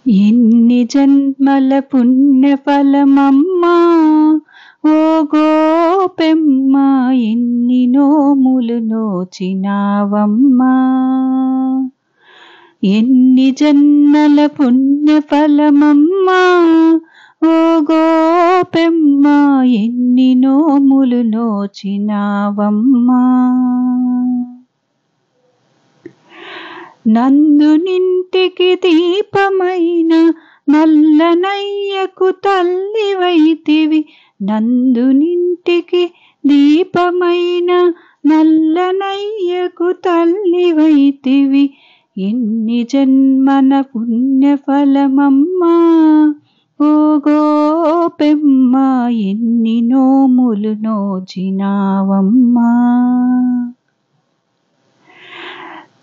ఎన్ని జన్మల పుణ్యఫలమమ్మా ఓ గోపెమ్మ, ఎన్ని నోములు నోచినావమ్మా. ఎన్ని జన్మల పుణ్యఫలమమ్మా ఓ గోపెమ్మ, ఎన్ని నోములు నోచినావమ్మా. నందునింటికి దీపమైన నల్లనయ్యకు తల్లివైతివి. నందునింటికి దీపమైన నల్లనయ్యకు తల్లివైతివి. ఎన్ని జన్మన పుణ్యఫలమమ్మా ఓ గోపెమ్మ, ఎన్ని నోములు నోచినావమ్మా.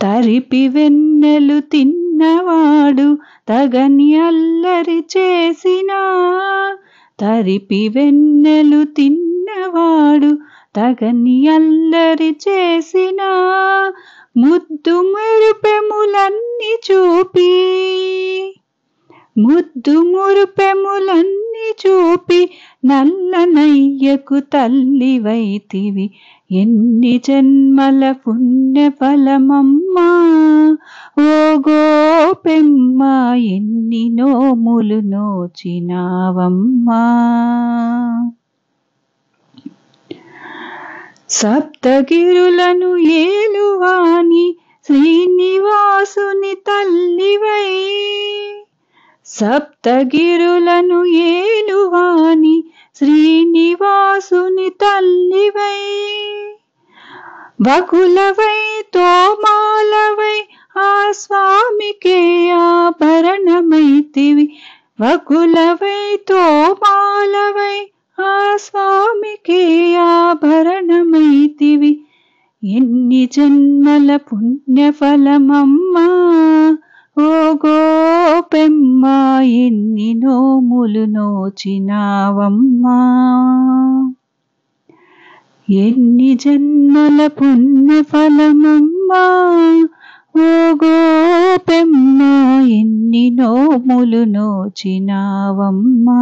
తరిపి వెన్నెలు తిన్నవాడు తగని అల్లరి చేసినా, తరిపి వెన్నెలు తిన్నవాడు తగని అల్లరి చేసినా, ముద్దు మురుపెములన్నీ చూపి, ముద్దు మురుపెములన్నీ చూపి నల్లనయ్యకు తల్లివైతివి. ఎన్ని జన్మల పుణ్యఫలమమ్మా ఓ గోపెమ్మ, ఎన్ని నోములు నోచినావమ్మా. సప్తగిరులను ఏలువాని శ్రీనివాసుని తల్లివై, సప్తగిరులను ఏలువాని శ్రీనివాసుని తల్లివై, వకులవై తోమాలవై ఆ స్వామికే ఆభరణమైతివి. వకులవై తోమాలవై ఆ స్వామికే ఆభరణమైతివి. ఎన్ని జన్మల పుణ్యఫలమమ్మా ఓ గోపెమ్మ, ఎన్ని నోములు నోచినావమ్మా. ఎన్ని జన్మల పుణ్యఫలమమ్మా ఓ గోపెమ్మ, ఎన్ని నోములు నోచినావమ్మా.